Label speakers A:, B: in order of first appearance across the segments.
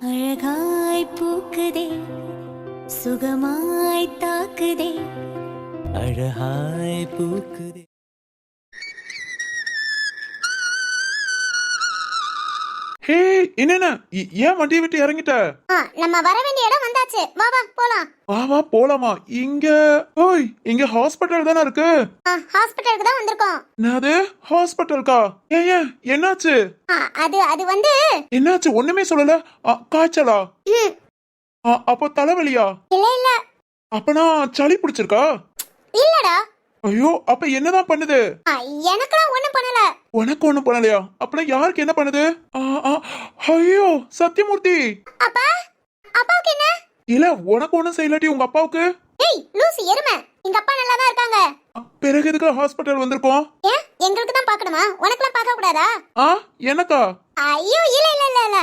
A: அழகாய் பூக்குதே சுகமாய் தாக்குதே அழகாய் பூக்குதே.
B: ஹே என்னென்ன ஏன் வண்டியை விட்டு இறங்கிட்ட?
C: நம்ம வர வேண்டிய இடம் வந்தாச்சு. வா வா போலாம்.
B: வா போலாமா? இங்க ஓய் இங்க ஹாஸ்பிட்டல் தானே இருக்கு.
C: ஹாஸ்பிட்டலுக்கு தான் வந்திருக்கோம்.
B: என்னது ஹாஸ்பிட்டலுக்கா? ஏன் என்னாச்சு?
C: அது வந்து
B: என்னாச்சு ஒண்ணுமே சொல்லல. காய்ச்சலா? அப்போ தலைவலியா?
C: இல்ல இல்ல.
B: அப்பனா சளி பிடிச்சிருக்கா?
C: இல்லடா.
B: ஐயோ அப்ப என்னதான் பண்ணுது?
C: எனக்குலாம் ஒண்ணும் பண்ணல.
B: உனக்கு ஒண்ணும் பண்ணலையா? அப்பனா யாருக்கு என்ன பண்ணுது? ஐயோ சத்யமூர்த்தி.
C: அப்பா அப்பாவுக்கு என்ன?
B: இல்ல உனக்கு ஒண்ணும் செய்யலாட்டி உங்க அப்பாவுக்கு?
C: ஏய் லூசி எருமை, எங்க அப்பா நல்லா தான் இருக்காங்க.
B: பிறகு எதுக்கு ஹாஸ்பிட்டல் வந்திருக்கோம்?
C: ஏன் எங்களுக்கு தான் பார்க்கணுமா? உனக்குலாம் பார்க்க கூடாதா?
B: எனக்கா?
C: ஐயோ இல்ல இல்ல இல்ல இல்ல.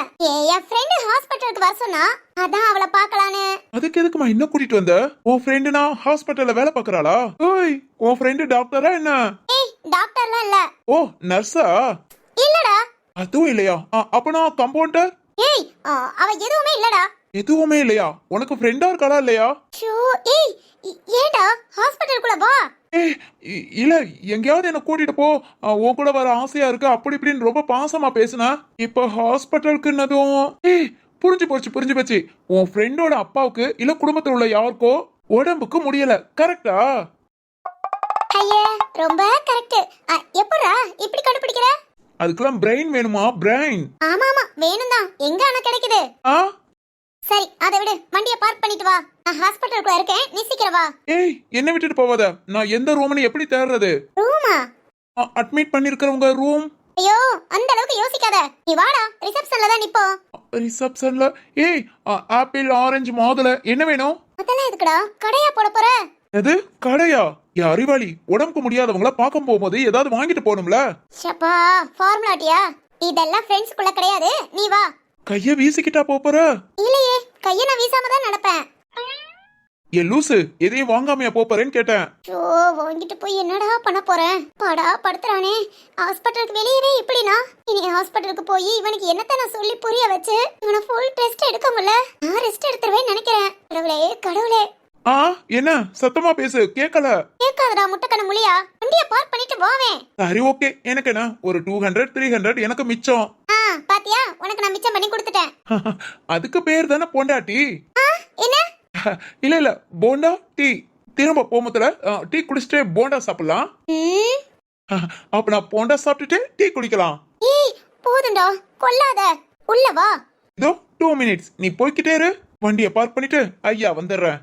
C: என் ஃப்ரெண்ட் ஹாஸ்பிட்டலுக்கு வர சொன்னா, அதான் அவளை பார்க்கலான்னு.
B: அதுக்கு எதுக்குமா இன்னும் கூட்டிட்டு வந்த? உன் ஃப்ரெண்டுனா ஹாஸ்பிட்டல்ல வேலை பார்க்கறாளா? ஓய் உன் ஃப்ரெண்டு டாக்டரா என்ன?
C: ஏய் டாக்டர்லாம் இல்ல.
B: ஓ நர்ஸா?
C: இல்லடா.
B: அதுவும் இல்லையா? அப்பனா கம்பவுண்டர்?
C: ஏய் அவ எதுவுமே இல்லடா.
B: எதுவுமே இல்லையா? உனக்கு ஃப்ரெண்டா இருக்காளா இல்லையா?
C: ஷோ ஏய் ஏடா ஹாஸ்பிட்டலுக்குள்ள வா.
B: ஏய் இல்ல எங்கயாவது என்ன கூட்டிட்டு போ. உன் கூட வர ஆசையா இருக்கு அப்படி இப்படின்னு ரொம்ப பாசமா பேசுனா இப்ப ஹாஸ்பிட்டலுக்குன்னதும் ஏய் புரிஞ்சு போச்சு. உன் ஃப்ரெண்டோட அப்பாவுக்கு இல்ல குடும்பத்துல உள்ள யாருக்கோ உடம்புக்கு முடியல. கரெக்டா?
C: ஐயே ரொம்ப கரெக்ட். எப்பறா இப்படி கண்டுபிடிக்கிற?
B: அதுக்கெல்லாம் பிரெயின் வேணுமா? பிரெயின்.
C: ஆமா வேணும் தான். எங்க அண்ணா கிடைக்குது? சரி அதை விடு, வண்டியை பார்க் பண்ணிட்டு வா. நான் ஹாஸ்பிட்டலுக்குள்ள இருக்கேன், நீ சீக்கிரம் வா.
B: ஏய் என்ன விட்டுட்டு போவாத. நான் எந்த ரூம்னு எப்படி தேடுறது?
C: ரூமா?
B: அட்மிட் பண்ணிருக்கிறவங்க ரூம்.
C: ஐயோ அந்த அளவுக்கு யோசிக்காத, நீ வாடா, ரிசப்ஷன்ல தான் நிப்போம்.
B: ரிசப்ஷன்ல? ஏய் ஆப்பிள் ஆரஞ்சு மாதுளை என்ன வேணும்?
C: அதெல்லாம் எதுக்குடா? கடையா போட போற?
B: எது கடையா? அறிவாளி, உடம்புக்கு முடியாதவங்கள பார்க்க போகும்போது ஏதாவது வாங்கிட்டு போகணும்ல.
C: ஷப்பா ஃபார்முலாட்டியா? இதெல்லாம் ஃப்ரெண்ட்ஸ்க்குள்ள கிடையாது, நீ வா.
B: கைய வீசிக்கிட்டா போற?
C: இல்லையே, கைய நான் வீசாம தான் நடப்பேன்.
B: ஏ லூசு, எதையும் வாங்காமையா போறேன்னு கேட்டேன்.
C: ஓ வாங்கிட்டு போய் என்னடா பண்ண போறேன்? படா படுத்துறானே. ஹாஸ்பிட்டலுக்கு வெளியவே இப்படினா இனி ஹாஸ்பிட்டலுக்கு போய் இவனுக்கு என்னத்த நான் சொல்லி புரிய வச்சு இவனை ஃபுல் டெஸ்ட் எடுக்க முடியல. நான் ரெஸ்ட் எடுத்துருவேன்னு நினைக்கிறேன். கடவுளே.
B: என்ன சத்தமா பேசு, கேட்கல.
C: கேட்காதடா முட்டைக்கண்ண முழியா. வண்டியை பார்க் பண்ணிட்டு போவேன்.
B: சரி ஓகே, எனக்கு என்ன ஒரு 200 300 எனக்கு மிச்சம்.
C: பாத்தியா, உனக்கு நான் மிச்சம் பண்ணி கொடுத்துட்டேன்.
B: அதுக்கு பேர் தானே பொண்டாட்டி.
C: என்ன?
B: இல்ல போண்டா டீ. திரும்ப போமத்துல டீ குடிச்சிட்டு போண்டா சாப்பிடலாம். அப்ப நான் போண்டா சாப்பிட்டுட்டு டீ குடிக்கலாம்.
C: ஏய் போதும்டா, கொல்லாத. உள்ள வா.
B: இதோ 2 minutes நீ போய்கிட்டே இரு. வண்டியை பார்க் பண்ணிட்டு ஐயா வந்துடுறேன்.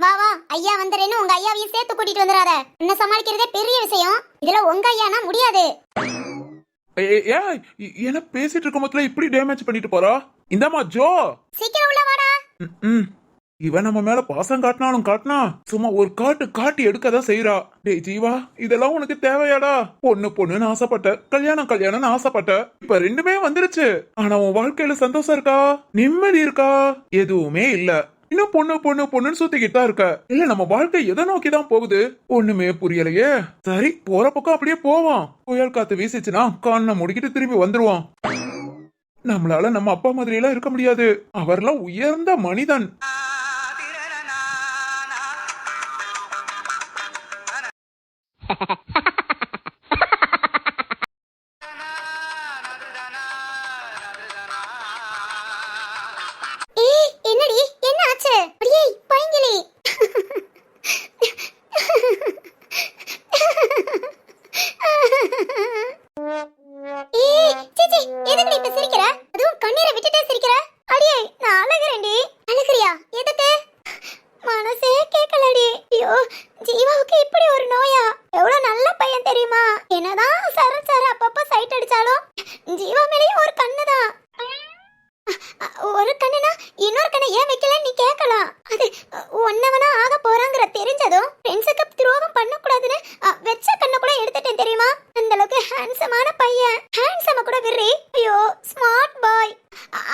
C: வா வா, ஐயா வந்துறேன்னு உங்க ஐயாவையும் சேர்த்து கூட்டிட்டு வந்துடாத. என்ன சமாளிக்கிறதே பெரிய விஷயம், இதுல உங்க ஐயானா முடியாது.
B: என்ன பேசிட்டு இருக்க மொத்தல இப்படி டேமேஜ் பண்ணிட்டு போறா? இந்தாமா ஜோ,
C: சீக்கிரம் உள்ள வாடா.
B: இவன் நம்ம மேல பாசம் காட்டினா சும்மா ஒரு காட்டி எடுக்கதான் செய்யறா. டேய் ஜீவா, இதெல்லாம் உனக்கு தேவையாடா? பொண்ணுன்னு ஆசைப்பட்ட, கல்யாணம்னு ஆசைப்பட்ட, இப்ப ரெண்டுமே வந்துருச்சு. ஆனா உன் வாழ்க்கையில சந்தோஷம் இருக்கா? நிம்மதி இருக்கா? எதுவுமே இல்ல. இன்னும் பொண்ணுன்னு சுத்திக்கிட்டு தான் இருக்க. இல்ல நம்ம வாழ்க்கை எதை நோக்கிதான் போகுது? ஒண்ணுமே புரியலையே. சரி போற பக்கம் அப்படியே போவோம். புயல் காத்து வீசிச்சுன்னா கண்ணை முடிக்கிட்டு திரும்பி வந்துருவோம். நம்மளால நம்ம அப்பா மாதிரி எல்லாம் இருக்க முடியாது. அவர்லாம் உயர்ந்த மனிதன்.
C: என்னடி என்ன ஆச்சு? அடியே பைங்கிலி. சிச்சி எதுக்கு இப்ப சிரிக்கிற? அதுவும் கண்ணீரை விட்டுட்டே சிரிக்கிற? அடியே நான் அழுகிறேன்டி. அழுகிறியா? எதுக்கு? மனசே கேட்கலடி. ஐயோ ஜீவாவுக்கு இப்படி ஒரு நோயா? எவ்வளவு நல்ல பையன் தெரியுமா? என்னதான் சரச்சார அப்பப்ப சைட் அடிச்சாலும் ஜீவா மேலேயும் ஒரு கண்ணுதான். ஒரு கண்ணுனா இன்னொரு கண்ணை ஏன் வைக்கல நீ கேட்கலாம். அது ஒன்னவனா ஆக போறாங்கிற தெரிஞ்சதும் ஃப்ரெண்ட்ஸுக்கு துரோகம் பண்ணக்கூடாதுன்னு வெச்ச கண்ணை கூட எடுத்துட்டேன் தெரியுமா? அந்த அளவுக்கு ஹேண்ட்ஸமான பையன். ஹேண்ட்ஸம கூட விர்றி. ஐயோ ஸ்மார்ட் பாய்.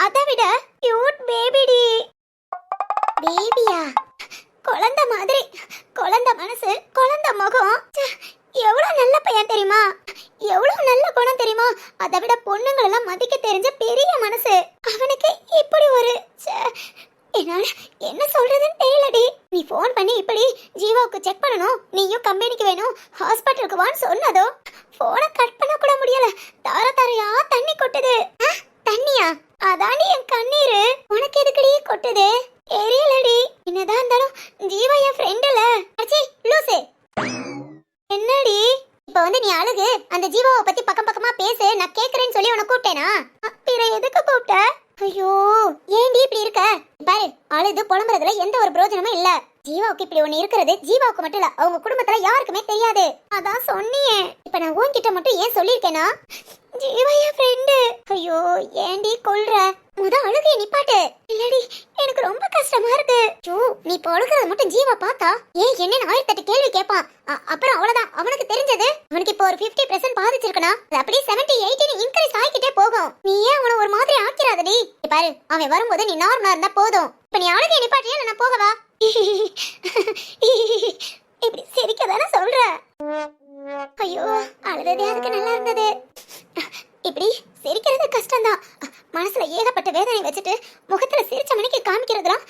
C: அதை விட கியூட் பேபிடி. பேபியா? குழந்தை மாதிரி, குழந்தை மனசு, குழந்தை முகம். எவ்வளவு நல்ல பையன் தெரியுமா? எவ்வளவு நல்ல குணம் தெரியுமா? அதை விட பொண்ணுங்களெல்லாம் மதிக்க தெரிஞ்ச பெரிய மனசு. அவனுக்கு இப்படி ஒரு ஏன் இப்படி ஜீவாவுக்கு செக் பண்ணணும், நீயும் கம்பெனிக்கு வேணும், ஹாஸ்பிட்டலுக்கு வான்னு சொன்னதோ போனை கட் பண்ண கூட முடியல. தார தாரையா தண்ணி கொட்டுது. தண்ணியா? அதாண்டி என் கண்ணீரு. உனக்கு எதுக்குடி கொட்டுது? தெரியலடி. என்னதான் இருந்தாலும் ஜீவா என் ஃப்ரெண்டுல. அச்சி லூசு. என்னடி இப்ப வந்து நீ அழுகு, அந்த ஜீவாவை பத்தி பக்கம் பக்கமா பேசு, நான் கேக்குறேன்னு சொல்லி உன்னை கூப்பிட்டேனா? பிற எதுக்கு கூப்பிட்ட? ஐயோ ஏன்டி இப்படி இருக்க? பாரு, அழுது புலம்புறதுல எந்த ஒரு பிரயோஜனமும் இல்ல. ஜீவாவுக்கு இப்படி ஒண்ணு இருக்கிறது ஜீவாவுக்கு மட்டும் இல்ல, அவங்க குடும்பத்துல யாருக்குமே தெரியாது. அதான் சொன்னியே. இப்ப நான் உன்கிட்ட மட்டும் ஏன் சொல்லிருக்கேனா, ஜீவா என் ஃப்ரெண்டு. ஐயோ ஏன்டி கொல்ற? முத அழுகைய நிப்பாட்டு. இல்லடி எனக்கு ரொம்ப கஷ்டமா இருக்கு. ஐயோ நீ இப்ப அழுகிறத மட்டும் ஜீவா பார்த்தா ஏன் என்னன்னு 1008 கேள்வி கேட்பான். அப்புறம் அவ்வளவுதான், அவனுக்கு தெரிஞ்சது. அவனுக்கு இப்போ ஒரு 50% பாதிச்சிருக்கனா, அது அப்படியே 70-80 இன்க்ரீஸ் ஆகிக்கிட்டே போகும். நீ ஏன் அவனை ஒரு மாதிரி ஆக்கிறாதடி? பாரு, அவன் வரும்போது நீ நார்மலா இருந்தா போதும். இப்ப நீ அழுகைய நிப்பாட்டியா நான் போகவா? இப்படி சிரிக்க தானே சொல்ற? ஐயோ அழுததே அதுக்கு நல்லா இருந்தது. இப்படி சிரிக்கிறது கஷ்டம்தான். மனசுல ஏகப்பட்ட வேதனை வச்சுட்டு முகத்துல சிரிச்ச மணிக்கு காமிக்கிறதுலாம்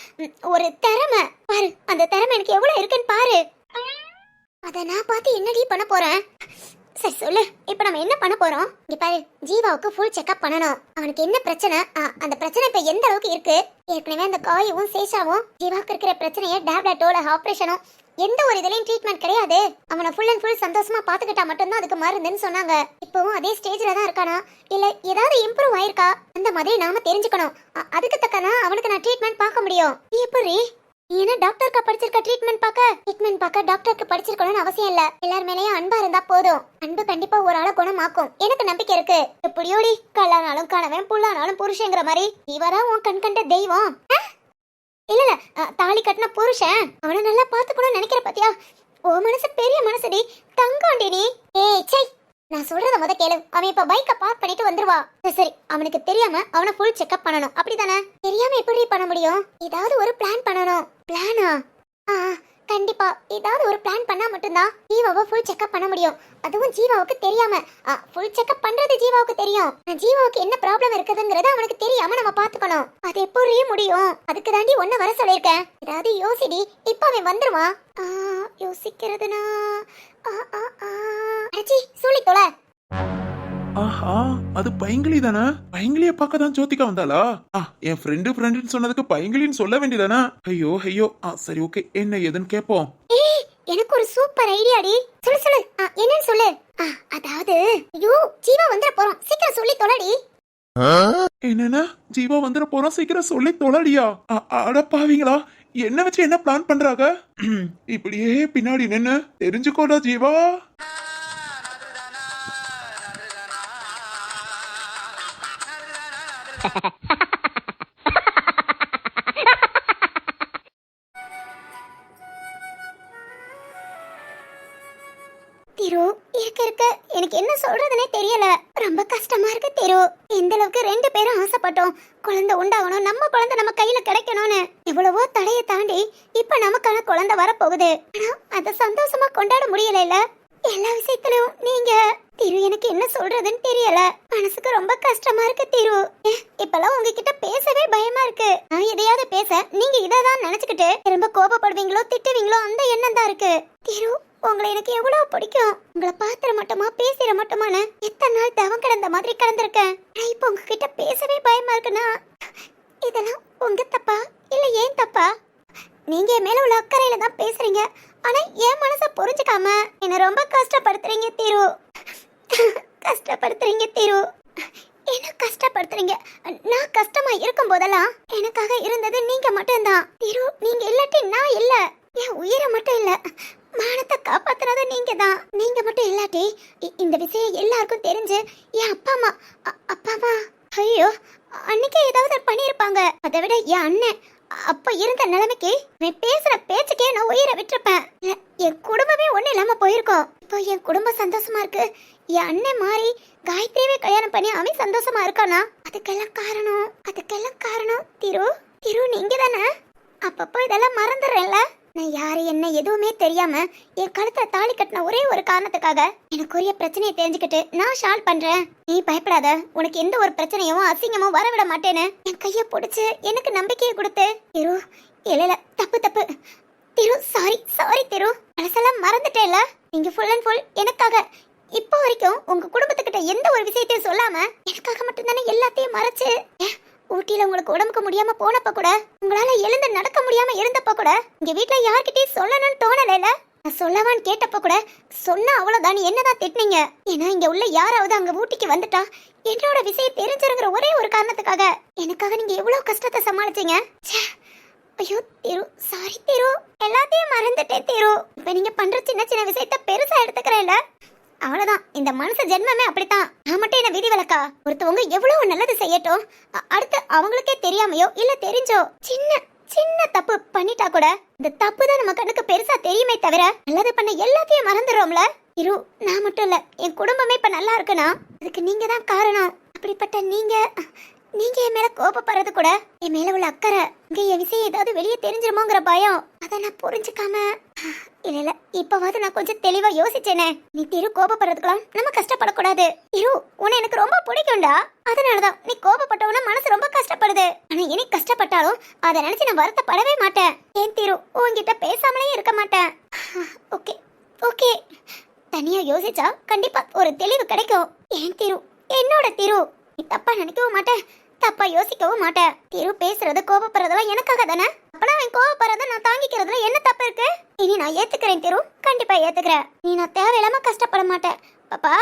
C: ஒரு திறமை. பாரு, அந்த திறமை எனக்கு எவ்வளவு இருக்குன்னு பாரு. அத நான் பார்த்து என்னடி பண்ண போறேன்? சரி சொல்லு, இப்ப நம்ம என்ன பண்ண போறோம்? இங்க பாரு, ஜீவாவுக்கு ஃபுல் செக்அப் பண்ணணும். அவனுக்கு என்ன பிரச்சனை, அந்த பிரச்சனை இப்ப எந்த அளவுக்கு இருக்கு? ஏற்கனவே அந்த காயவும் சேஷாவும் ஜீவாவுக்கு இருக்கிற பிரச்சனையை டேப்லெட்டோல ஆபரேஷனும் எந்த ஒரு இதுலயும் ட்ரீட்மெண்ட் கிடையாது. அவனை ஃபுல் அண்ட் ஃபுல் சந்தோஷமா பாத்துக்கிட்டா மட்டும்தான் அதுக்கு மருந்துன்னு சொன்னாங்க. இப்பவும் அதே ஸ்டேஜ்ல தான் இருக்கானா, இல்ல ஏதாவது இம்ப்ரூவ் ஆயிருக்கா? அந்த மாதிரி நாம தெரிஞ்சுக்கணும். அதுக்கு தக்கனா அவனுக்கு நான் ட்ரீட்மெண்ட் பார்க்க முடியும். எப்படி? நீ என்ன டாக்டருக்கு படிச்சிருக்க? ட்ரீட்மெண்ட் பார்க்க டாக்டருக்கு படிச்சிருக்கணும்னு அவசியம் இல்ல. எல்லார் மேலயும் அன்பா இருந்தா போதும். அன்பு கண்டிப்பா ஒரு ஆளை குணமாக்கும், எனக்கு நம்பிக்கை இருக்கு. எப்படியோடி, கல்லானாலும் கணவன், புல்லானாலும் புருஷங்கிற மாதிரி இவரா உன் கண் கண்ட தெய்வம். இல்ல தாலி கட்டின புருஷன் அவனை நல்லா பாத்துக்கணும்னு நினைக்கிற பாத்தியா? ஓ மனசு பெரிய மனசுடி, தங்காண்டி நீ. ஏய் சை, நான் சொல்றத முத கேளு. அவன் இப்ப பைக்க பார்க் பண்ணிட்டு வந்துருவா. சரி, அவனுக்கு தெரியாம அவனை ஃபுல் செக்அப் பண்ணணும், அப்படிதானே? தெரியாம எப்படி பண்ண முடியும்? ஏதாவது ஒரு பிளான் பண்ணணும். பிளானா? கண்டிப்பா ஏதாவது ஒரு பிளான் பண்ணா மட்டும்தான் ஜீவாவை ஃபுல் செக்அப் பண்ண முடியும். அதுவும் ஜீவாவுக்கு தெரியாம. ஃபுல் செக்அப் பண்றது ஜீவாவுக்கு தெரியும். ஜீவாவுக்கு என்ன ப்ராப்ளம் இருக்குதுங்கறத அவனுக்கு தெரியாம நம்ம பாத்துக்கணும். அது எப்படி முடியும்? அதுக்கு தாண்டி ஒன்ன வர சொல்லிருக்கேன். ஏதாவது யோசிடி. இப்ப அவன் வந்துருவான். யோசிக்கிறதுனா அச்சி சொல்லி தொலை.
B: ஆஹா, அது பைங்கிளி தானே? பைங்கிலிய பார்க்க தான் ஜோதிகா வந்தாளா? என் ஃப்ரெண்டுன்னு சொன்னதுக்கு பைங்கிலின்னு சொல்ல வேண்டியதானே? ஐயோ ஐயோ. சரி ஓகே, என்ன ஏதுன்னு கேப்போம்.
C: எனக்கு ஒரு சூப்பர் ஐடியாடி. சொல்லு சொல்லு, என்னன்னு சொல்லு. அதாவது ஐயோ ஜீவா வந்துற போறோம், சீக்கிரம் சொல்லி தொலைடி.
B: என்னன்னா ஜீவா வந்துட போறோம், சீக்கிரம் சொல்லி தொலைடியா? அடப்பாவீங்களா, என்ன வச்சு என்ன பிளான் பண்றாங்க? இப்படியே பின்னாடி நின்னு தெரிஞ்சுக்கோடா ஜீவா.
C: திரு, இருக்க எனக்கு என்ன சொல்றதுனே தெரியல. ரொம்ப கஷ்டமா இருக்கு திரு. எந்த அளவுக்கு 2 பேரும் ஆசைப்பட்டோம் குழந்தை உண்டாகணும், நம்ம குழந்தை நம்ம கையில கிடைக்கணும்னு. எவ்வளவோ தடையை தாண்டி இப்ப நமக்கான குழந்தை வரப்போகுது. ஆனா அத சந்தோஷமா கொண்டாட முடியல. எல்லா விஷயத்திலும் நீங்க திரு, எனக்கு என்ன சொல்றதுன்னு தெரியல. மனசுக்கு ரொம்ப கஷ்டமா இருக்கு திரு. இப்பெல்லாம் உங்ககிட்ட பேசவே பயமா இருக்கு. நான் எதையாவது பேச நீங்க இததான் நினைச்சுக்கிட்டு திரும்ப கோபப்படுவீங்களோ திட்டுவீங்களோ அந்த எண்ணம் தான் இருக்கு. திரு, உங்களை எனக்கு எவ்வளவு பிடிக்கும். உங்களை பாத்திர மட்டுமா பேசிட மட்டுமான்னு எத்தனை நாள் தவம் கிடந்த மாதிரி கிடந்திருக்கேன். இப்ப உங்ககிட்ட பேசவே பயமா இருக்குன்னா இதெல்லாம் உங்க தப்பா இல்ல ஏன் தப்பா? நீங்க என் மேல உள்ள அக்கறையில தான் பேசுறீங்க, ஆனா என் மனசை புரிஞ்சுக்காம என்ன ரொம்ப கஷ்டப்படுத்துறீங்க திரு. கஷ்டப்படுத்துறீங்க திரு, என்ன கஷ்டப்படுத்துறீங்க. நான் கஷ்டமா இருக்கும் போதெல்லாம் எனக்காக இருந்தது நீங்க மட்டும்தான் திரு. நீங்க இல்லாட்டி நான் இல்ல. என் உயிரை மட்டும் இல்ல, மானத்தை காப்பாத்துறது நீங்க தான். நீங்க மட்டும் இல்லாட்டி இந்த விஷயம் எல்லாருக்கும் தெரிஞ்சு என் அப்பா அம்மா ஐயோ அன்னைக்கு ஏதாவது பண்ணிருப்பாங்க. அதை விட என் அண்ணன் அப்ப இருந்த நிலைமைக்கு பேசுற பேச்சுக்கே நான் உயிரை விட்டுருப்பேன். என் குடும்பமே ஒண்ணு இல்லாம போயிருக்கோம். இப்போ என் குடும்பம் சந்தோஷமா இருக்கு. என் அண்ணன் மாறி காயத்ரியே கல்யாணம் பண்ணி அவன் சந்தோஷமா இருக்கானா, அதுக்கெல்லாம் காரணம் திரு நீங்க தானே. அப்பப்போ இதெல்லாம் மறந்துடுறேன்ல. நான் யாரு என்ன எதுவுமே தெரியாம என் கழுத்துல தாலி கட்டின ஒரே ஒரு காரணத்துக்காக எனக்குரிய பிரச்சனையை தெரிஞ்சுக்கிட்டு நான் ஷால்வ் பண்றேன். நீ பயப்படாத, உனக்கு எந்த ஒரு பிரச்சனையும் அசிங்கமும் வரவிட மாட்டேன்னு என் கைய பிடிச்சு எனக்கு நம்பிக்கையை கொடுத்து திரு. இல்ல தப்பு திரு சாரி சாரி திரு, மனசெல்லாம் மறந்துட்டேல. நீங்க ஃபுல் அண்ட் ஃபுல் எனக்காக இப்போ வரைக்கும் உங்க குடும்பத்துக்கிட்ட எந்த ஒரு விஷயத்தையும் சொல்லாம எனக்காக மட்டும்தானே எல்லாத்தையும் மறைச்சு. ஊட்டியில உங்களுக்கு உடம்புக்கு முடியாம போனப்ப கூட, உங்களால எழுந்து நடக்க முடியாம இருந்தப்ப கூட இங்க வீட்டுல யார்கிட்டயும் சொல்லணும்னு தோணலைல. நான் சொல்லவான்னு கேட்டப்ப கூட சொன்னா அவ்வளவுதான், என்னதான் திட்டினீங்க. ஏன்னா இங்க உள்ள யாராவது அங்க ஊட்டிக்கு வந்துட்டா என்னோட விஷயம் தெரிஞ்சிருங்கிற ஒரே ஒரு காரணத்துக்காக எனக்காக நீங்க எவ்வளவு கஷ்டத்தை சமாளிச்சீங்க. ஐயோ திரு சாரி திரு, எல்லாத்தையும் மறந்துட்டேன் திரு. இப்ப நீங்க பண்ற சின்ன சின்ன விஷயத்த பெருசா எடுத்துக்கிறேன்ல, அவ்வளவுதான். இந்த மனுஷ ஜென்மமே அப்படித்தான். நான் மட்டும் என்ன விதி விலக்கா? ஒருத்தவங்க எவ்வளவு நல்லது செய்யட்டும், அடுத்து அவங்களுக்கே தெரியாமையோ இல்ல தெரிஞ்சோ சின்ன சின்ன தப்பு பண்ணிட்டா கூட இந்த தப்பு தான் நம்ம கண்ணுக்கு பெருசா தெரியுமே தவிர நல்லது பண்ண எல்லாத்தையும் மறந்துடுறோம்ல. இரு, நான் மட்டும் இல்ல, என் குடும்பமே இப்ப நல்லா இருக்குன்னா அதுக்கு நீங்க தான் காரணம். அப்படிப்பட்ட நீங்க என் மேல கோபப்படுறது கூட என் மேல உள்ள அக்கறை. இங்க என் விஷயம் ஏதாவது வெளியே தெரிஞ்சிருமோங்கிற பயம், அதை நான் புரிஞ்சுக்காம. இல்ல இப்பவாது நான் கொஞ்சம் தெளிவா யோசிச்சேனே. நீ திரு கோபப்படுறதுக்கெல்லாம் நம்ம கஷ்டப்படக்கூடாது. இரு, உன்னை எனக்கு ரொம்ப பிடிக்கும்டா, அதனாலதான் நீ கோபப்பட்டவன மனசு ரொம்ப கஷ்டப்படுது. ஆனா இனி கஷ்டப்பட்டாலும் அதை நினைச்சு நான் வருத்தப்படவே மாட்டேன். ஏன் திரு, உன்கிட்ட பேசாமலே இருக்க மாட்டேன். ஓகே ஓகே, தனியா யோசிச்சா கண்டிப்பா ஒரு தெளிவு கிடைக்கும். ஏன் திரு, என்னோட திரு, நீ தப்பா நினைக்கவும் மாட்டேன், தப்பா யோசிக்கவும் மாட்டேன். திரு பேசுறது கோபப்படுறதெல்லாம் எனக்காக தானே. அப்பனா அவன் கோபப்படுறத நான் தாங்கிக்கிறதுல என்ன தப்பு இருக்கு? இனி நான் ஏத்துக்கிறேன் திரு, கண்டிப்பா ஏத்துக்கிறேன். நீ நான் தேவையில்லாம கஷ்டப்பட மாட்டேன் பாப்பா.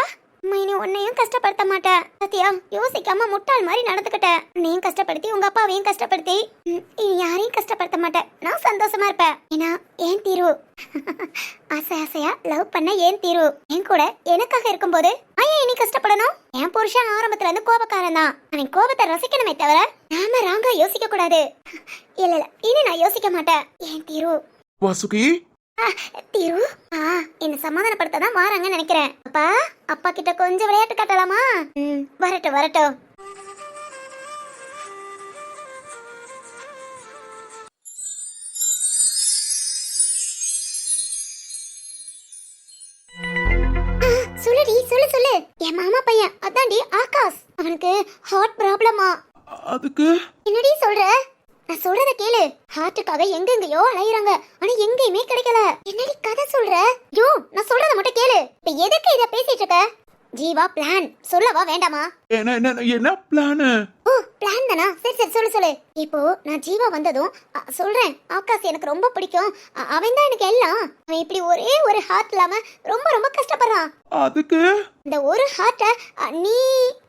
C: இனி உன்னையும் கஷ்டப்படுத்த மாட்டேன். சத்தியா, யோசிக்காம முட்டாள் மாதிரி நடந்துக்கிட்டேன். உன்னையும் கஷ்டப்படுத்தி உங்க அப்பாவையும் கஷ்டப்படுத்தி இனி யாரையும் கஷ்டப்படுத்த மாட்டேன். நான் சந்தோஷமா இருப்பேன். ஏன்னா ஏன் திரு ஆசை ஆசையா லவ் பண்ண ஏன் திரு என் கூட எனக்காக இருக்கும்போது ஏன் இனி கஷ்டப்படணும்? என் புருஷன் ஆரம்பத்துல இருந்து கோபக்காரன் தான். அவன் கோபத்தை ரசிக்கணுமே தவிர நாம ராங்கா யோசிக்க கூடாது. இல்ல இனி நான் யோசிக்க மாட்டேன். ஏன் திரு
B: வாசுகி,
C: திரு என்ன சமாதானப்படுத்த தான் வாராங்கன்னு நினைக்கிறேன். அப்பா, அப்பா கிட்ட கொஞ்சம் விளையாட்டு காட்டலாமா? வரட்டும் வரட்டும். சொல்லுடி, சொல்லு சொல்லு. என் மாமா பையன் அதான்டி ஆகாஷ், அவனுக்கு ஹார்ட் ப்ராப்ளமா.
B: அதுக்கு
C: என்னடி சொல்ற? நான் சொல்றத கேளு. ஹார்ட்டுக்காக எங்கெங்கயோ அலையறாங்க, ஆனா எங்கேயுமே கிடைக்கல. என்னடி கதை சொல்ற? யோ, நான் சொல்றத மட்டும் கேளு. இப்ப எதுக்கு இத பேசிட்டு இருக்க? ஜீவா பிளான் சொல்லவா வேண்டாமா?
B: என்ன என்ன என்ன பிளான்?
C: ஓ, பிளான் தானா? சரி சரி சொல்லு சொல்லு. இப்போ நான் ஜீவா வந்ததும் சொல்றேன், ஆகாஷ் எனக்கு ரொம்ப பிடிக்கும், அவன் தான் எனக்கு எல்லாம். அவன் இப்படி ஒரே ஒரு ஹார்ட் இல்லாம ரொம்ப ரொம்ப கஷ்டப்படுறான்.
B: அதுக்கு
C: இந்த ஒரு ஹார்ட்ட நீ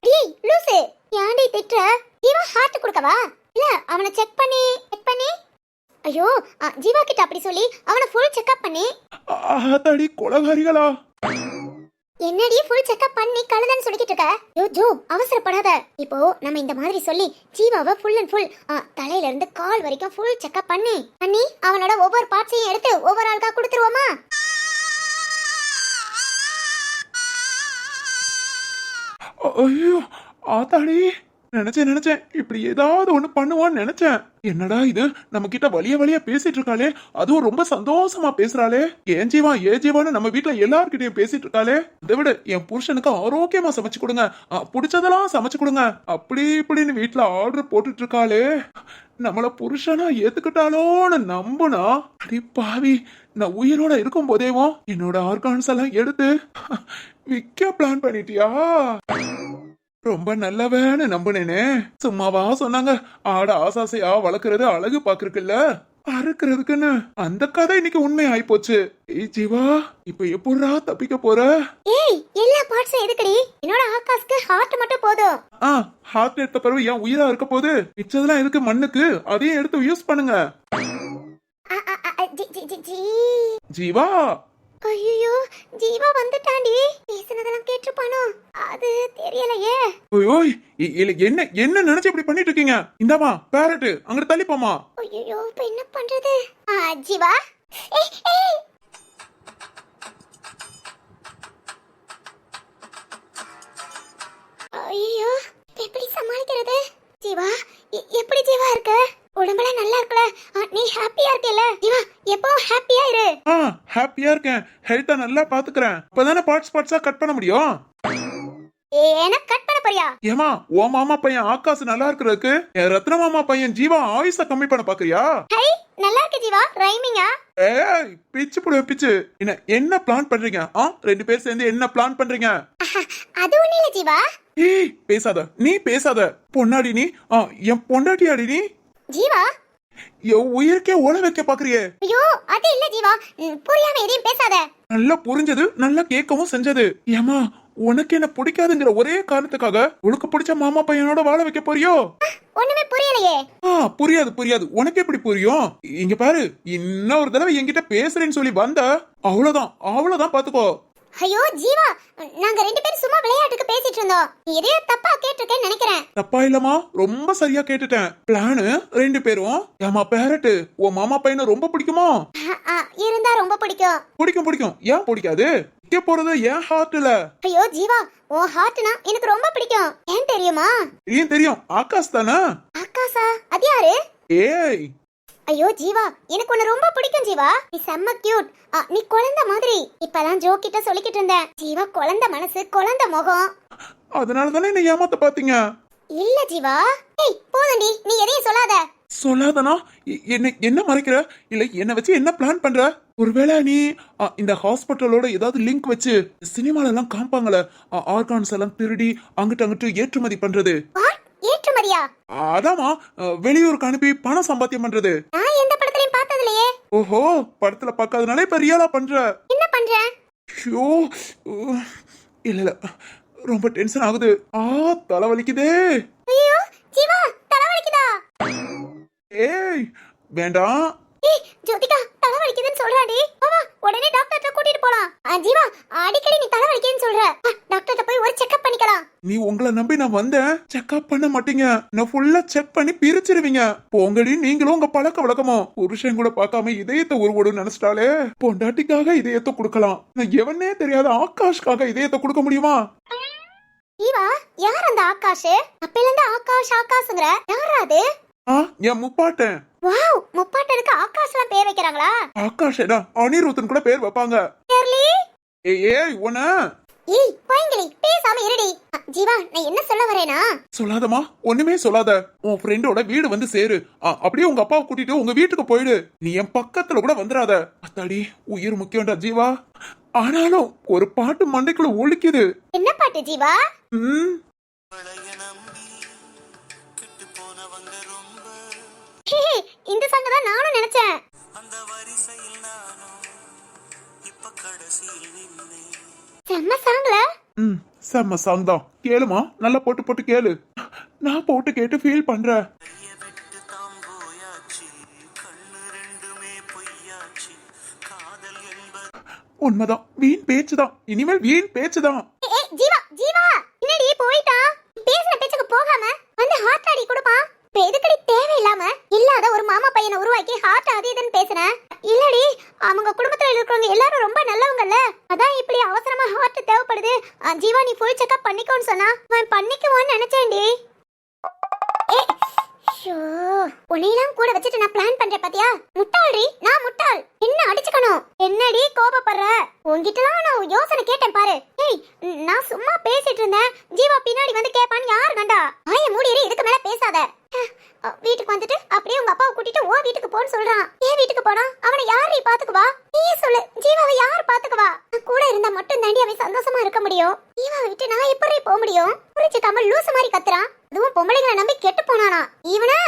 C: டேய் லூசு, ஏன்டி திட்ற? ஜீவா ஹார்ட் கொடுக்கவா? இல்ல அவனை செக் பண்ணி ஐயோ, ஜீவா கிட்ட அப்படி சொல்லி அவனை ஃபுல் செக்அப் பண்ணி.
B: ஆத்தாடி கொலகாரிகளா!
C: என்னடி ஃபுல் செக்அப் பண்ணி கழுதன்னு சொல்லிட்டு இருக்க? யோ ஜோ, அவசரப்படாத. இப்போ நம்ம இந்த மாதிரி சொல்லி ஜீவாவை ஃபுல் அண்ட் ஃபுல் தலையில இருந்து கால் வரைக்கும் ஃபுல் செக்அப் பண்ணி அவனோட ஒவ்வொரு பார்ட்ஸையும் எடுத்து ஒவ்வொரு ஆளுக்கா கொடுத்துருவோமா?
B: ஐயோ ஆத்தாடி, நினைச்சேன் இப்படி ஏதாவது ஒண்ணு பண்ணுவான்னு நினைச்சேன். என்னடா இது, நம்ம கிட்ட வலிய பேசிட்டு இருக்காளே, அதுவும் ரொம்ப சந்தோஷமா பேசுறாளே. ஏன் ஜீவான்னு நம்ம வீட்டுல எல்லார்கிட்டயும் பேசிட்டு இருக்காளே. இதை விட என் புருஷனுக்கு ஆரோக்கியமா சமைச்சு கொடுங்க, பிடிச்சதெல்லாம் சமைச்சு கொடுங்க, அப்படி இப்படின்னு வீட்டுல ஆர்டர் போட்டுட்டு இருக்காளே. நம்மள புருஷனா ஏத்துக்கிட்டாலோன்னு நம்புனா, அடி பாவி, நான் உயிரோட இருக்கும் போதேவும் என்னோட ஆர்கான்ஸ் எல்லாம் எடுத்து விற்க பிளான் பண்ணிட்டியா? ரொம்ப நல்லவேன்னு நம்புனேனே. சும்மாவா சொன்னாங்க, ஆட ஆசாசையா வளர்க்கறது அழகு பாக்குறதுக்குல்ல, அறுக்கிறதுக்குன்னு. அந்த கதை இன்னைக்கு உண்மை ஆயிப்போச்சு. ஏய் ஜீவா, இப்ப எப்படா தப்பிக்க போற?
C: ஏய், எல்லா பார்ட்ஸும் எதுக்குடி? என்னோட ஆகாஷ்க்கு ஹார்ட் மட்டும் போதும்.
B: ஹார்ட் எடுத்த பிறகு ஏன் உயிரா இருக்க போது? மிச்சதெல்லாம் எதுக்கு மண்ணுக்கு? அதையும் எடுத்து யூஸ் பண்ணுங்க. ஜீவா,
C: ஐயோ, ஜீவா வந்துட்டாண்டி. பேசுனதெல்லாம் கேட்டுப்பானோ? அது தெரியலையே.
B: ஓய் என்ன என்ன நினைச்சு இப்படி பண்ணிட்டு இருக்கீங்க? இந்தாமா பேரட், அங்க தள்ளி போமா.
C: ஐயோ, இப்ப என்ன பண்றது? ஜீவா, ஐயோ, எப்படி சமாளிக்கிறது? ஜீவா, எப்படி ஜீவா இருக்க? உடம்பெல்லாம் நல்லா இருக்கல? நீ ஹாப்பியா இருக்கல? ஜீவா, எப்போ ஹாப்பியா இரு.
B: ஹாப்பியா இருக்கேன், ஹெல்த்த நல்லா பாத்துக்கிறேன். இப்பதானே பார்ட்ஸா கட் பண்ண முடியும்.
C: எனக்கு கட் பண்ண போறியா?
B: ஏமா, ஓ மாமா பையன் ஆகாஷ் நல்லா இருக்கிறதுக்கு என் ரத்ன மாமா பையன் ஜீவா ஆயுச கம்மி பண்ண பாக்குறியா?
C: நல்லா இருக்கு ஜீவா ரைமிங்கா.
B: ஏய் பிச்சு புடு பிச்சு. என்ன பிளான் பண்றீங்க? ரெண்டு பேர் சேர்ந்து என்ன பிளான் பண்றீங்க?
C: அது ஒண்ணு இல்ல ஜீவா.
B: ஏய் பேசாத, நீ பேசாத. பொண்டாடி நீ, என் பொண்டாட்டியாடி நீ.
C: ஜீவா
B: என் உயிருக்கே ஓட வைக்க பாக்குறியே.
C: ஐயோ அது இல்ல ஜீவா, புரியாம எதையும் பேசாத.
B: நல்லா புரிஞ்சது, நல்லா கேட்கவும் செஞ்சது. ஏமா உனக்கு என்ன பிடிக்காதுங்கிற ஒரே காரணத்துக்காக உனக்கு பிடிச்ச மாமா பையனோட வாழ வைக்க போறியோ?
C: ஒண்ணுமே புரியலையே.
B: புரியாது புரியாது, உனக்கு எப்படி புரியும்? இங்க பாரு, இன்னொரு தடவை என்கிட்ட பேசுறேன்னு சொல்லி வந்த அவ்வளவுதான் பாத்துக்கோ.
C: ஐயோ ஜீவா, நாங்க ரெண்டு பேரும் சும்மா விளையாட்டுக்கு பேசிட்டு இருந்தோம். நீ எதையோ தப்பா கேட்டிருக்கேன்னு நினைக்கிறேன்.
B: தப்பா இல்லமா, ரொம்ப சரியா கேட்டுட்டேன். பிளானு ரெண்டு பேரும். ஏமா பேரட்டு, உன் மாமா பையனை ரொம்ப பிடிக்குமோ?
C: இருந்தா ரொம்ப பிடிக்கும்.
B: பிடிக்கும் பிடிக்கும், ஏன் பிடிக்காது? இங்க போறது என் ஹார்ட்ல.
C: ஐயோ ஜீவா, உன் ஹார்ட்னா எனக்கு ரொம்ப பிடிக்கும். ஏன் தெரியுமா?
B: ஏன் தெரியும், ஆகாஷ் தானே.
C: ஆகாஷா? அது யாரு?
B: ஏய்
C: ஐயோ ஜீவா, எனக்கு உன்னை ரொம்ப பிடிக்கும் ஜீவா. நீ செம்ம கியூட். நீ குழந்தை மாதிரி. இப்பதான் ஜோ கிட்ட சொல்லிக்கிட்டு இருந்தேன். ஜீவா குழந்தை மனசு, குழந்தை முகம்.
B: அதனாலதானே என்ன ஏமாத்த பாத்தீங்க?
C: இல்ல ஜீவா. ஏய் போதும்டி, நீ எதையும் சொல்லாத.
B: சொல்லாதனா? என்ன மறைக்கிற? இல்ல என்ன வச்சு என்ன பிளான் பண்ற? ஒருவேளை நீ இந்த ஹாஸ்பிட்டலோட ஏதாவது லிங்க் வச்சு சினிமால எல்லாம் காமிப்பாங்களே, ஆர்கான்ஸ் எல்லாம் திருடி அங்கிட்டு ஏற்றுமதி பண்றது.
C: ஏற்றுமதியா?
B: அதாமா, வெளியூருக்கு அனுப்பி பணம் சம்பாத்தியம் பண்றது.
C: நான் எந்த படத்துலயும் பார்த்தது இல்லையே.
B: ஓஹோ, படத்துல பார்க்காதனால இப்ப ரியலா பண்ற.
C: என்ன பண்ற?
B: ஐயோ இல்ல ரொம்ப டென்ஷன் ஆகுது. தலை வலிக்குதே.
C: ஐயோ ஜீவா, தலை வலிக்குதா?
B: ஏய் வேண்டாம்.
C: ஏய் ஜோதிகா, தலை வலிக்குதுன்னு சொல்றாடி. வா உடனே டாக்டர்ட்ட கூட்டிட்டு போலாம். ஜீவா அடிக்கடி நீ தலை வலிக்குதுன்னு சொல்ற. டாக்டர்ட்ட போய் ஒரு செக்அப் பண்ணிக்கலாம்.
B: நீ உங்களை நம்பி நான் வந்தேன். செக்அப் பண்ண மாட்டீங்க. நான் ஃபுல்லா செக் பண்ணி பிரிச்சிருவீங்க. போங்கடி நீங்களும் உங்க பழக்க வழக்கமோ. புருஷன் கூட பார்க்காம இதயத்தை உருவடும் நினைச்சிட்டாலே, பொண்டாட்டிக்காக இதயத்தை கொடுக்கலாம். நான் எவனே தெரியாத ஆகாஷ்காக இதயத்தை கொடுக்க முடியுமா?
C: ஜீவா, யார் அந்த ஆகாஷ்? அப்பையில இருந்து ஆகாஷ்ங்கற. யாரா அது?
B: என் முப்பாட்டன்.
C: வாவ், முப்பாட்டனுக்கு ஆகாஷ்லாம் பேர் வைக்கறாங்களா?
B: ஆகாஷேடா, அனிருத்தன் கூட பேர் வைப்பாங்க. ஏய் உன்ன.
C: ஏய் பையங்களே, பேசாம இருடி. ஜீவா, நான் என்ன சொல்ல வரேனா?
B: சொல்லாதமா, ஒண்ணுமே சொல்லாத. உன் ஃப்ரெண்டோட வீடு வந்து சேரு. அப்படியே உங்க அப்பாவை கூட்டிட்டு உங்க வீட்டுக்கு போயிடு. நீ என் பக்கத்துல கூட வந்துடாத. அத்தாடி, உயிர் முக்கியம்டா ஜீவா. ஆனாலும் ஒரு பாட்டு மண்டைக்குள்ள ஒலிக்குது.
C: என்ன பாட்டு ஜீவா? இந்த சாங் தான் நானும் நினைச்சேன். அந்த வரிசையில் நானும் இப்ப கடைசியில் நின்னே. செம்ம சாங்ல.
B: செம்ம சாங் தான். கேளுமா, நல்லா போட்டு கேளு. நான் போட்டு கேட்டு ஃபீல் பண்றேன். உண்மைதான், வீண் பேச்சுதான். இனிமேல் வீண் பேச்சுதான்.
C: ஜீவா ஜீவா, என்னடி போயிட்டா? பேசுற பேச்சுக்கு போகாம வந்து ஹார்ட் அடி கொடுப்பா. இப்ப எதுக்கடி தேவையில்லாம இல்லாத ஒரு மாமா பையனை உருவாக்கி ஹார்ட் அது இதுன்னு பேசுன? இல்லடி, அவங்க குடும்பத்துல இருக்கிறவங்க எல்லாரும் ரொம்ப நல்லவங்கல்ல. அதான் இப்படி அவசரமா ஹார்ட் தேவைப்படுது. ஜீவா நீ ஃபுல் செக்அப் பண்ணிக்கோன்னு சொன்னா நான் பண்ணிக்குவான்னு நினைச்சேன்டி. உன்னையெல்லாம் கூட வச்சுட்டு நான் பிளான் பண்றேன் பாத்தியா? முட்டாள்டி, நான் முட்டாள். என்ன அடிச்சுக்கணும்? என்னடி கோபப்படுற? உன்கிட்டதான் நான் யோசனை கேட்டேன் பாரு. ஏய், நான் சும்மா பேசிட்டு இருந்தேன். ஜீவா பின்னாடி வந்து கேப்பான்னு யார் கண்டா? ஆய மூடியறி, இதுக்கு மேல பேசாத. வீட்டுக்கு வந்துட்டு அப்படியே உங்க அப்பாவை கூட்டிட்டு ஓ வீட்டுக்கு போன்னு சொல்றான். ஏன் வீட்டுக்கு போனா அவனை யாரு பாத்துக்குவா? நீயே சொல்லு, ஜீவாவை யார் பாத்துக்குவா? நான் கூட இருந்தா மட்டும் தாண்டி அவன் சந்தோஷமா இருக்க முடியும். ஜீவாவை விட்டு நான் எப்படி போக முடியும்? புரிஞ்சுக்காம லூசு மாதிரி கத்துறான். அதுவும் பொம்பளைங்களை நம்பி கெட்டு போனானா இவனா?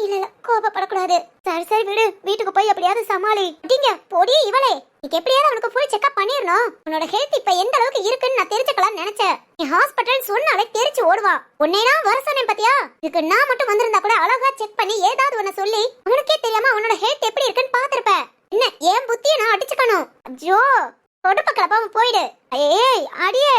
C: இல்ல கோபப்படக்கூடாது. சரி விடு, வீட்டுக்கு போய் எப்படியாவது சமாளி. அப்படிங்க பொடி இவளே, நீக்கு எப்படியாவது அவனுக்கு ஃபுல் செக்அப் பண்ணிரணும். உன்னோட ஹெல்த் இப்ப எந்த அளவுக்கு இருக்குன்னு நான் தெரிஞ்சுக்கலாம்னு நினைச்சேன். நீ ஹாஸ்பிட்டல் சொன்னாலே தெரிச்சு ஓடுவா. உன்னைனா வர சொன்னேன் பாத்தியா? இதுக்கு நான் மட்டும் வந்திருந்தா கூட அழகா செக் பண்ணி ஏதாவது ஒன்னு சொல்லி உனக்கே தெரியாம உன்னோட ஹெல்த் எப்படி இருக்குன்னு பாத்திருப்ப. என்ன ஏன் புத்திய நான் அடிச்சுக்கணும்? ஜோ தொடுப்ப கிளப்பாம போயிடு. ஏய் அடியே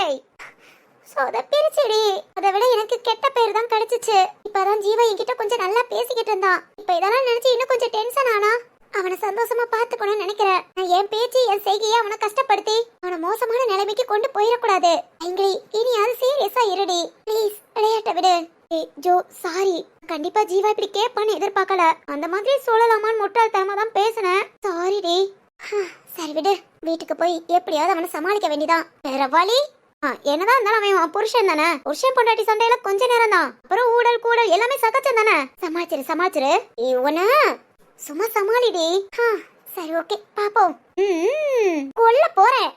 C: சொதப்பிருச்சுடி. அதை விட எனக்கு கெட்ட பேர் தான் கிடைச்சிச்சு. இப்பதான் ஜீவா என்கிட்ட கொஞ்சம் நல்லா பேசிக்கிட்டு இருந்தான். இப்ப இதெல்லாம் நினைச்சு இன்னும் கொஞ்சம் டென்ஷன் ஆனா. அவனை சந்தோஷமா பாத்துக்கணும்னு நினைக்கிறேன். நான் என் பேச்சு என் செய்கையை அவனை கஷ்டப்படுத்தி அவனை மோசமான நிலைமைக்கு கொண்டு போயிடக்கூடாது. எங்களை இனி அது சீரியஸா இருடி ப்ளீஸ். விளையாட்ட விடு. ஜோ சாரி, கண்டிப்பா ஜீவா இப்படி கேட்பான்னு எதிர்பார்க்கல. அந்த மாதிரி சொல்லலாமான்னு முட்டாள்தனமா தான் பேசினேன். சாரி டி. சரி விடு, வீட்டுக்கு போய் எப்படியாவது அவனை சமாளிக்க வேண்டியதான். வேற வழி. என்னதான் இருந்தாலும் அவன் புருஷன் தானே. புருஷன் பொண்டாட்டி சண்டையில கொஞ்ச நேரம் தான். அப்புறம் ஊடல் கூடல் எல்லாமே சகச்சம் தானே. சமாளிச்சிரு. உன்ன சும்மா சமாளிடி. சரி ஓகே பாப்போம். கொல்ல போறேன்.